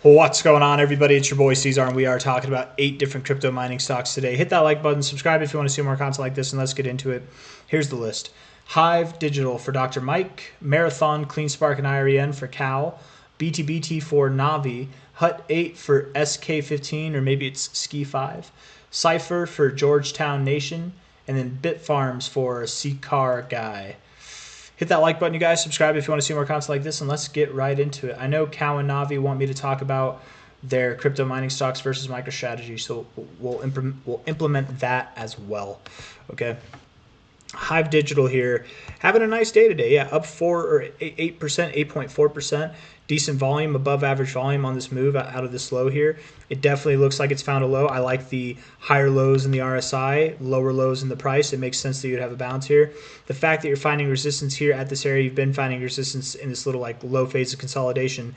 What's going on, everybody? It's your boy C-Zar, and we are talking about 8 different crypto mining stocks today. Hit that like button, subscribe if you want to see more content like this, and let's get into it. Here's the list. Hive Digital for Dr. Mike, Marathon, CleanSpark, and IREN for Cal, BTBT for Navi, Hut8 for SK15, or maybe it's Ski5, Cipher for Georgetown Nation, and then Bitfarms for Cipher guy. Hit that like button, you guys. Subscribe if you want to see more content like this, and let's get right into it. I know Cal and Navi want me to talk about their crypto mining stocks versus MicroStrategy, so we'll implement that as well. Okay. Hive Digital here, having a nice day today. Yeah, up 8%, 8.4%. Decent volume, above average volume on this move out of this low here. It definitely looks like it's found a low. I like the higher lows in the RSI, lower lows in the price. It makes sense that you'd have a bounce here. The fact that you're finding resistance here at this area, you've been finding resistance in this little like low phase of consolidation,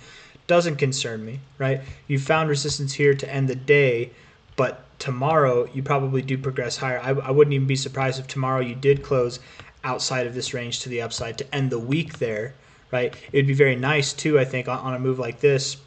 doesn't concern me, right? You found resistance here to end the day, but tomorrow you probably do progress higher. I wouldn't even be surprised if tomorrow you did close outside of this range to the upside to end the week there, right? It'd be very nice too, I think, on a move like this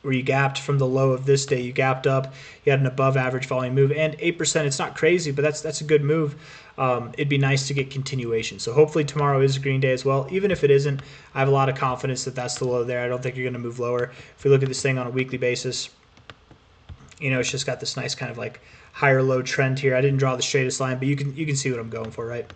where you gapped from the low of this day, you gapped up, you had an above average volume move, and 8%, it's not crazy, but that's a good move. It'd be nice to get continuation. So hopefully tomorrow is a green day as well. Even if it isn't, I have a lot of confidence that that's the low there. I don't think you're going to move lower. If we look at this thing on a weekly basis, you know, it's just got this nice kind of like higher low trend here. I didn't draw the straightest line, but you can see what I'm going for, right?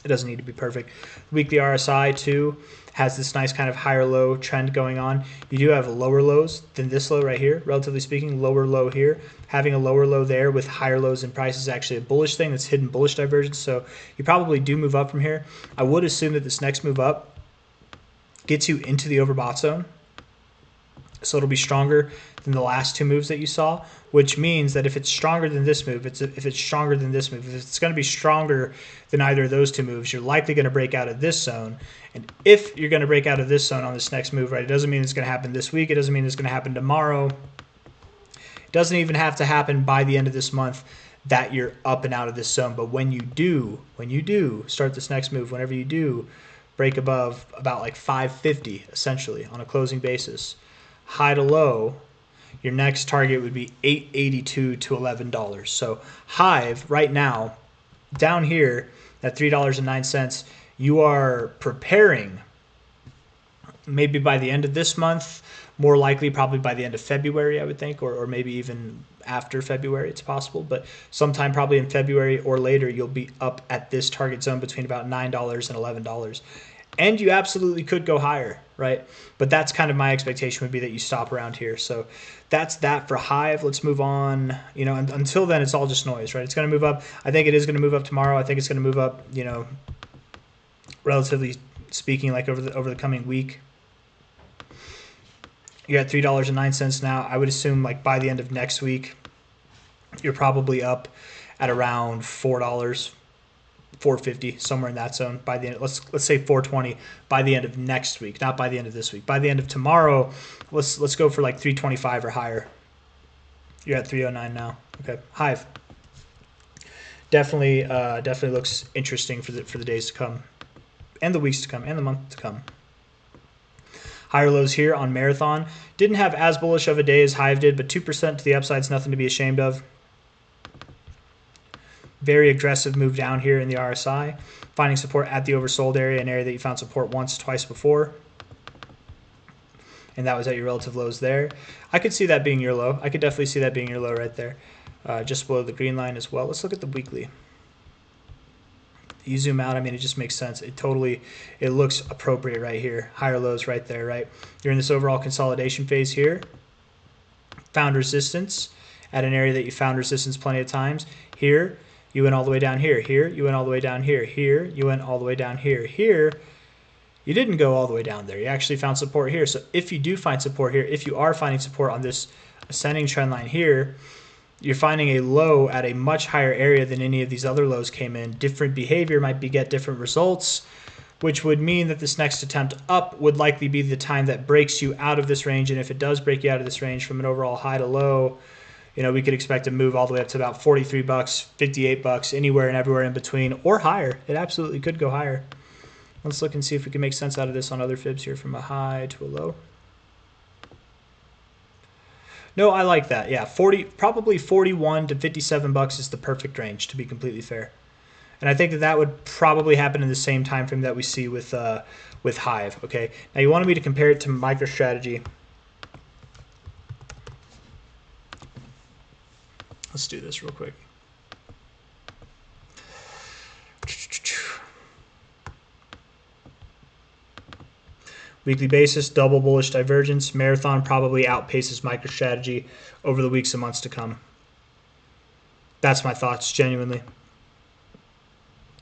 It doesn't need to be perfect. Weekly RSI too has this nice kind of higher low trend going on. You do have lower lows than this low right here, relatively speaking, lower low here. Having a lower low there with higher lows in price is actually a bullish thing. That's hidden bullish divergence. So you probably do move up from here. I would assume that this next move up gets you into the overbought zone. So it'll be stronger than the last two moves that you saw, which means that if it's stronger than this move, if it's stronger than this move, if it's going to be stronger than either of those two moves, you're likely going to break out of this zone. And if you're going to break out of this zone on this next move, right, it doesn't mean it's going to happen this week. It doesn't mean it's going to happen tomorrow. It doesn't even have to happen by the end of this month that you're up and out of this zone. But when you do start this next move, whenever you do break above about like 550 essentially on a closing basis, high to low, your next target would be $8.82 to $11. So Hive right now, down here at $3.09, you are preparing maybe by the end of this month, more likely probably by the end of February, I would think, or maybe even after February, it's possible. But sometime probably in February or later, you'll be up at this target zone between about $9 and $11. And you absolutely could go higher, right? But that's kind of my expectation would be that you stop around here. So that's that for Hive. Let's move on. You know, until then, it's all just noise, right? It's going to move up. I think it is going to move up tomorrow. I think it's going to move up, you know, relatively speaking, like over the coming week. You're at $3.09 now. I would assume like by the end of next week, you're probably up at around $4. 450, somewhere in that zone by the end. Let's say 420 by the end of next week, not by the end of this week. By the end of tomorrow, let's go for like 325 or higher. You're at 309 now. Okay, Hive definitely looks interesting for the days to come, and the weeks to come, and the month to come. Higher lows here on Marathon. Didn't have as bullish of a day as Hive did, but 2% to the upside is nothing to be ashamed of. Very aggressive move down here in the RSI, finding support at the oversold area, an area that you found support once, twice before. And that was at your relative lows there. I could see that being your low. I could definitely see that being your low right there, just below the green line as well. Let's look at the weekly. You zoom out, I mean, it just makes sense. It looks appropriate right here. Higher lows right there, right? You're in this overall consolidation phase here. Found resistance at an area that you found resistance plenty of times. Here, you went all the way down here. Here, you went all the way down here. Here, you went all the way down here. Here, you didn't go all the way down there. You actually found support here. So if you do find support here, if you are finding support on this ascending trend line here, you're finding a low at a much higher area than any of these other lows came in. Different behavior might get different results, which would mean that this next attempt up would likely be the time that breaks you out of this range. And if it does break you out of this range from an overall high to low, you know, we could expect to move all the way up to about $43, $58, anywhere and everywhere in between, or higher. It absolutely could go higher. Let's look and see if we can make sense out of this on other fibs here from a high to a low. No, I like that. Yeah, probably 41 to 57 bucks is the perfect range, to be completely fair. And I think that that would probably happen in the same time frame that we see with Hive. Okay. Now you wanted me to compare it to MicroStrategy. Let's do this real quick. Weekly basis, double bullish divergence. Marathon probably outpaces MicroStrategy over the weeks and months to come. That's my thoughts, genuinely.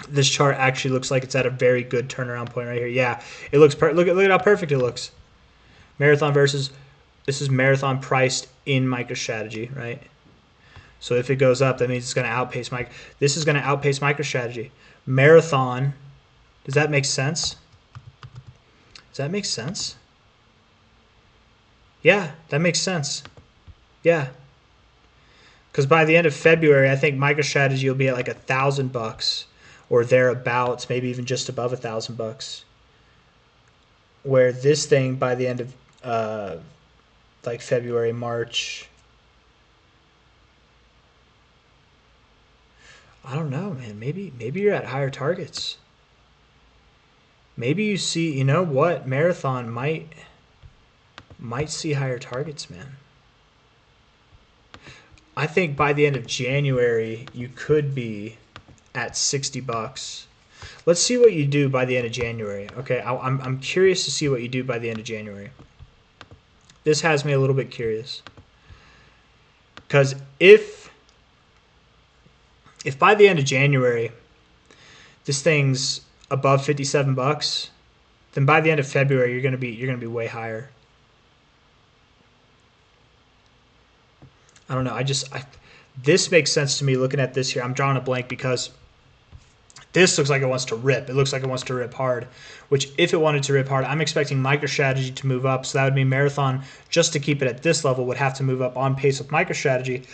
This chart actually looks like it's at a very good turnaround point right here. Yeah, it looks look at how perfect it looks. Marathon versus, this is Marathon priced in MicroStrategy, right? So if it goes up, that means it's going to outpace this is going to outpace MicroStrategy. Marathon, does that make sense? Does that make sense? Yeah, that makes sense. Yeah. Because by the end of February, I think MicroStrategy will be at like $1,000 or thereabouts, maybe even just above $1,000. Where this thing by the end of like February, March, I don't know, man. Maybe you're at higher targets. Maybe you see, you know what, Marathon might see higher targets, man. I think by the end of January, you could be at $60. Let's see what you do by the end of January. Okay, I'm curious to see what you do by the end of January. This has me a little bit curious. Because if by the end of January, this thing's above $57, then by the end of February you're gonna be way higher. I don't know. This makes sense to me looking at this here. I'm drawing a blank because this looks like it wants to rip. It looks like it wants to rip hard, which if it wanted to rip hard, I'm expecting MicroStrategy to move up. So that would mean Marathon, just to keep it at this level, would have to move up on pace with MicroStrategy,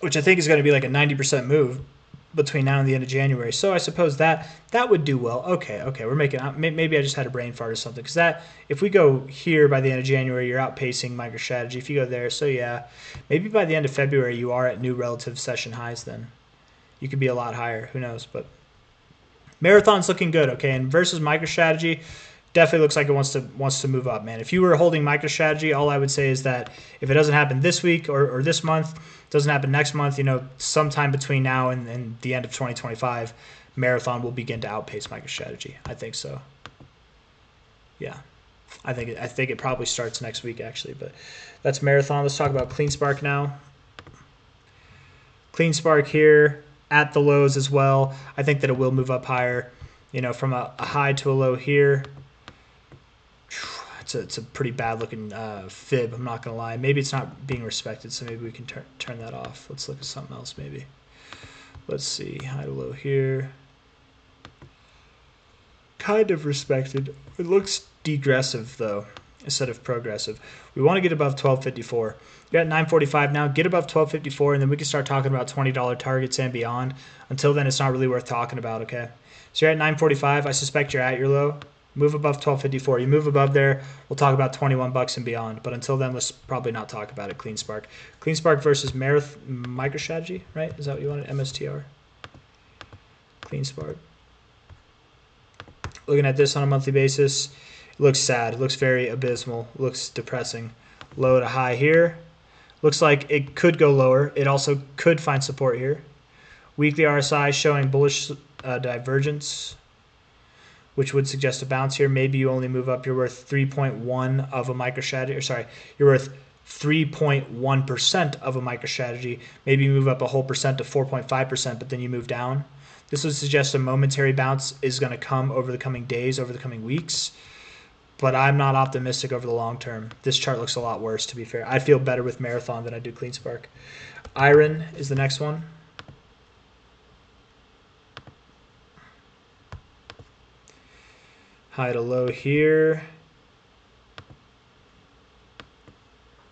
which I think is going to be like a 90% move between now and the end of January. So I suppose that would do well. Okay, we're making, maybe I just had a brain fart or something, because that, if we go here by the end of January, you're outpacing MicroStrategy. If you go there, so yeah, maybe by the end of February you are at new relative session highs. Then you could be a lot higher. Who knows? But Marathon's looking good. Okay, and versus MicroStrategy, definitely looks like it wants to move up, man. If you were holding MicroStrategy, all I would say is that if it doesn't happen this week or this month, doesn't happen next month, you know, sometime between now and the end of 2025, Marathon will begin to outpace MicroStrategy. I think so. Yeah, I think it probably starts next week actually, but that's Marathon. Let's talk about CleanSpark now. CleanSpark here at the lows as well. I think that it will move up higher, you know, from a high to a low here. It's a pretty bad looking fib, I'm not gonna lie. Maybe it's not being respected, so maybe we can turn that off. Let's look at something else maybe. Let's see, high to low here. Kind of respected. It looks degressive though, instead of progressive. We want to get above 1254. You're at 945 now. Get above 1254, and then we can start talking about $20 targets and beyond. Until then, it's not really worth talking about, okay? So you're at 945. I suspect you're at your low. Move above 1254. You move above there, we'll talk about 21 bucks and beyond. But until then, let's probably not talk about it. CleanSpark. CleanSpark versus MicroStrategy, right? Is that what you wanted? MSTR. CleanSpark. Looking at this on a monthly basis, it looks sad. It looks very abysmal. It looks depressing. Low to high here. Looks like it could go lower. It also could find support here. Weekly RSI showing bullish divergence, which would suggest a bounce here. Maybe you only move up. You're worth 3.1 of a MicroStrategy, or sorry, you're worth 3.1% of a MicroStrategy. Maybe you move up a whole percent to 4.5%, but then you move down. This would suggest a momentary bounce is going to come over the coming days, over the coming weeks, but I'm not optimistic over the long term. This chart looks a lot worse, to be fair. I feel better with Marathon than I do CleanSpark. IREN is the next one. High to low here.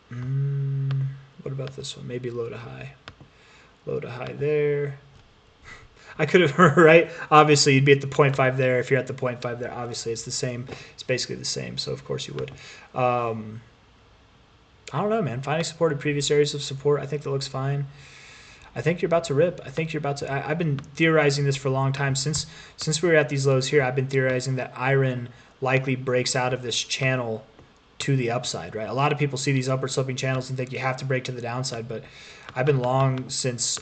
What about this one? Maybe low to high. Low to high there. I could have, right? Obviously, you'd be at the 0.5 there. If you're at the 0.5 there, obviously it's the same. It's basically the same, so of course you would. I don't know, man. Finding support in previous areas of support, I think that looks fine. I think you're about to rip. I think you're about to. I've been theorizing this for a long time. Since we were at these lows here, I've been theorizing that IREN likely breaks out of this channel to the upside, right? A lot of people see these upward sloping channels and think you have to break to the downside, but I've been long since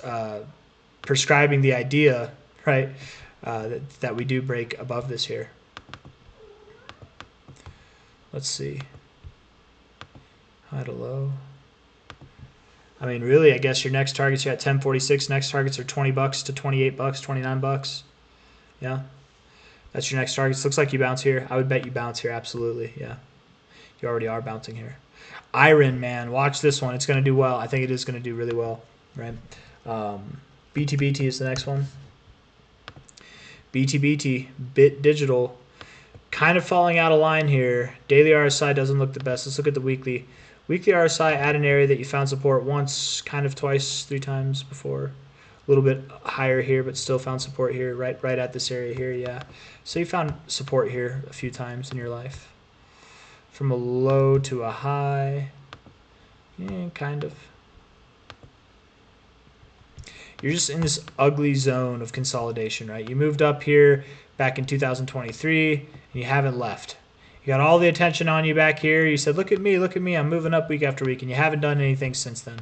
prescribing the idea, right, that we do break above this here. Let's see. High to low. I mean, really, I guess your next targets, you're at 1046. Next targets are $20 to $28, $29. Yeah. That's your next targets. Looks like you bounce here. I would bet you bounce here. Absolutely. Yeah. You already are bouncing here. IREN, man. Watch this one. It's going to do well. I think it is going to do really well. Right. BTBT is the next one. BTBT, Bit Digital. Kind of falling out of line here. Daily RSI doesn't look the best. Let's look at the weekly. Weekly RSI at an area that you found support once, kind of twice, 3 times before. A little bit higher here, but still found support here, right at this area here, yeah. So you found support here a few times in your life. From a low to a high, yeah, kind of. You're just in this ugly zone of consolidation, right? You moved up here back in 2023, and you haven't left. You got all the attention on you back here. You said, look at me, I'm moving up week after week, and you haven't done anything since then.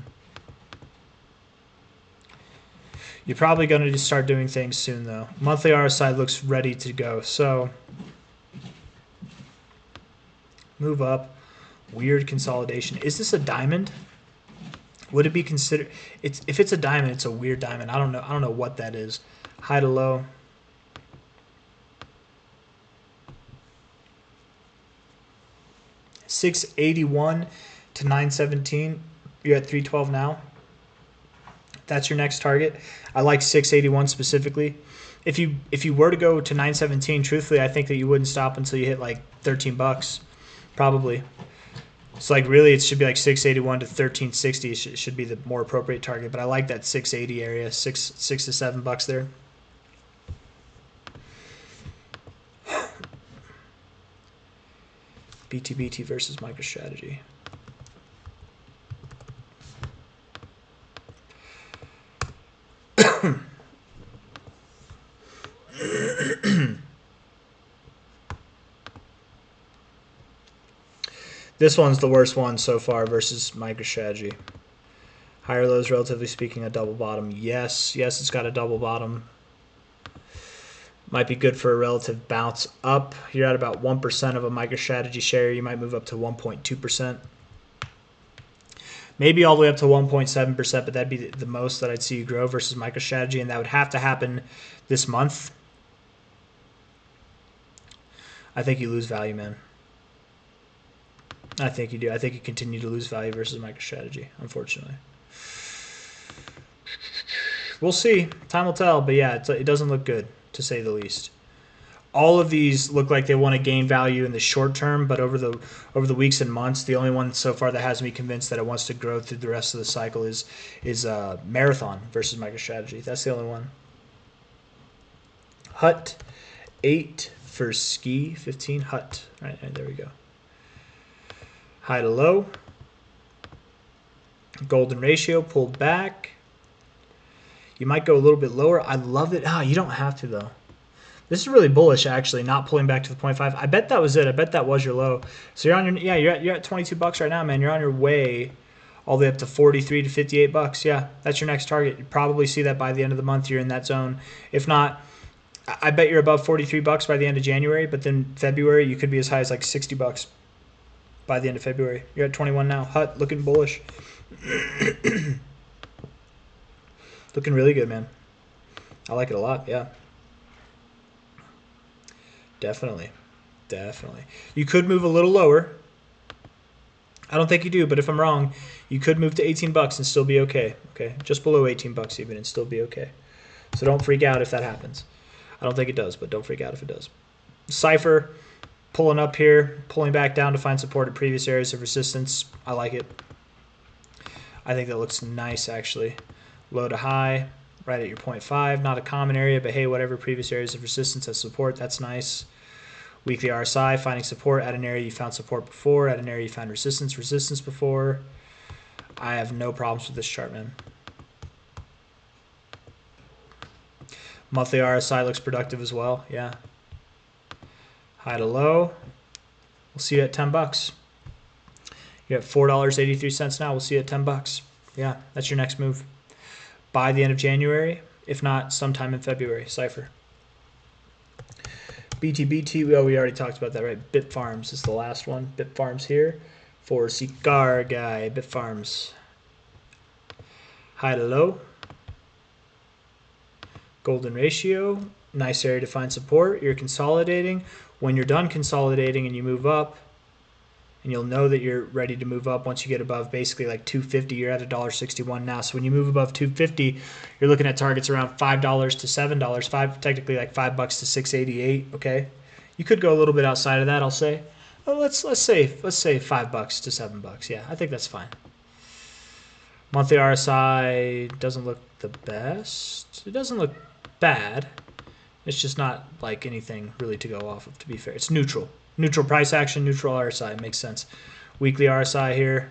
You're probably going to just start doing things soon, though. Monthly RSI looks ready to go. So move up. Weird consolidation. Is this a diamond? Would it be considered? If it's a diamond, it's a weird diamond. I don't know what that is. High to low. $681 to $917. You're at 312 now. That's your next target. I like 681 specifically. If you were to go to 917, truthfully, I think that you wouldn't stop until you hit like $13, probably. So like really, it should be like 681 to 1360 should be the more appropriate target. But I like that 680 area, $6 to $7 there. BTBT versus MicroStrategy. This one's the worst one so far versus MicroStrategy. Higher lows, relatively speaking, a double bottom. Yes, it's got a double bottom. Might be good for a relative bounce up. You're at about 1% of a MicroStrategy share. You might move up to 1.2%. Maybe all the way up to 1.7%, but that'd be the most that I'd see you grow versus MicroStrategy, and that would have to happen this month. I think you lose value, man. I think you do. I think you continue to lose value versus MicroStrategy, unfortunately. We'll see. Time will tell, but yeah, it doesn't look good, to say the least. All of these look like they want to gain value in the short term, but over the weeks and months, the only one so far that has me convinced that it wants to grow through the rest of the cycle is Marathon versus MicroStrategy. That's the only one. Hut 8 for ski 15. Hut. All right, there we go. High to low. Golden ratio pulled back. You might go a little bit lower. I love it. You don't have to though. This is really bullish actually, not pulling back to the 0.5. I bet that was it. I bet that was your low. So you're on your you're at $22 right now, man. You're on your way all the way up to $43 to $58. Yeah, that's your next target. You probably see that by the end of the month. You're in that zone. If not, I bet you're above $43 by the end of January. But then February, you could be as high as like $60 by the end of February. You're at 21 now. Hut looking bullish. Looking really good, man. I like it a lot. Yeah. Definitely. You could move a little lower. I don't think you do, but if I'm wrong, you could move to $18 and still be okay. Okay, just below $18 even and still be okay. So don't freak out if that happens. I don't think it does, but don't freak out if it does. Cipher pulling up here, pulling back down to find support at previous areas of resistance. I like it. I think that looks nice actually. Low to high, right at your 0.5. Not a common area, but hey, whatever previous areas of resistance as support, that's nice. Weekly RSI, finding support at an area you found support before, at an area you found resistance before. I have no problems with this chart, man. Monthly RSI looks productive as well, yeah. High to low. We'll see you at 10 bucks. You're at $4.83 now. We'll see you at 10 bucks. Yeah, that's your next move. By the end of January, if not sometime in February. Cipher. BTBT, well, we already talked about that, right? Bitfarms is the last one. Bitfarms here for Czar guy. Bitfarms. High to low. Golden ratio. Nice area to find support. You're consolidating. When you're done consolidating and you move up, and you'll know that you're ready to move up once you get above basically like 250. You're at $1.61 now. So when you move above 250, you're looking at targets around $5 to $7. Technically like $5 to $6.88. Okay, you could go a little bit outside of that. I'll say, well, let's say $5 to $7. Yeah, I think that's fine. Monthly RSI doesn't look the best. It doesn't look bad. It's just not like anything really to go off of, to be fair. It's neutral. Neutral price action, neutral RSI. Makes sense. Weekly RSI here.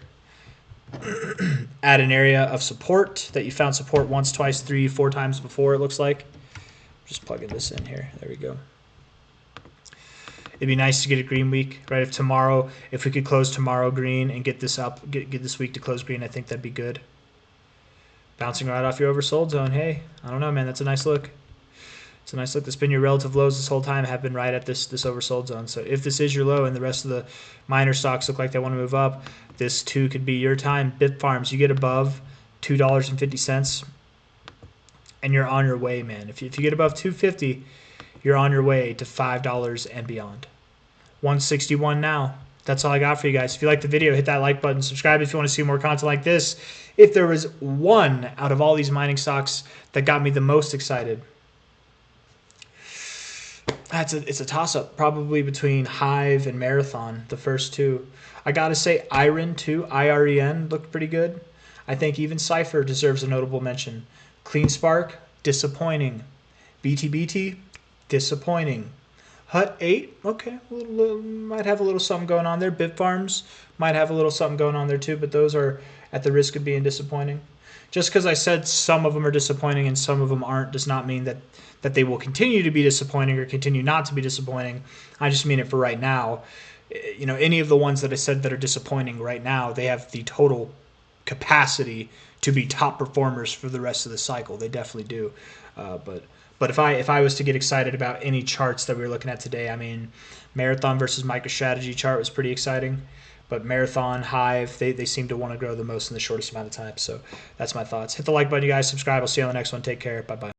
At an area of support that you found support once, twice, 3, 4 times before, it looks like. Just plugging this in here. There we go. It'd be nice to get a green week, right? If we could close tomorrow green and get this up, get this week to close green, I think that'd be good. Bouncing right off your oversold zone. Hey, I don't know, man. That's a nice look. It's a nice look. That's been your relative lows this whole time, have been right at this oversold zone. So if this is your low and the rest of the minor stocks look like they want to move up, this too could be your time. Bitfarms, you get above $2.50 and you're on your way, man. If you get above $2.50, you're on your way to $5 and beyond. 161 now. That's all I got for you guys. If you liked the video, hit that like button. Subscribe if you want to see more content like this. If there was one out of all these mining stocks that got me the most excited, it's a toss-up, probably between Hive and Marathon, the first two. I got to say IREN too, IREN, looked pretty good. I think even Cipher deserves a notable mention. CleanSpark, disappointing. BTBT, disappointing. Hut 8, okay, might have a little something going on there. Bitfarms might have a little something going on there too, but those are at the risk of being disappointing. Just because I said some of them are disappointing and some of them aren't does not mean that they will continue to be disappointing or continue not to be disappointing. I just mean it for right now. You know, any of the ones that I said that are disappointing right now, they have the total capacity to be top performers for the rest of the cycle. They definitely do. But if I was to get excited about any charts that we were looking at today, I mean, Marathon versus MicroStrategy chart was pretty exciting. But Marathon, Hive, they seem to want to grow the most in the shortest amount of time. So that's my thoughts. Hit the like button, you guys. Subscribe. I'll see you on the next one. Take care. Bye-bye.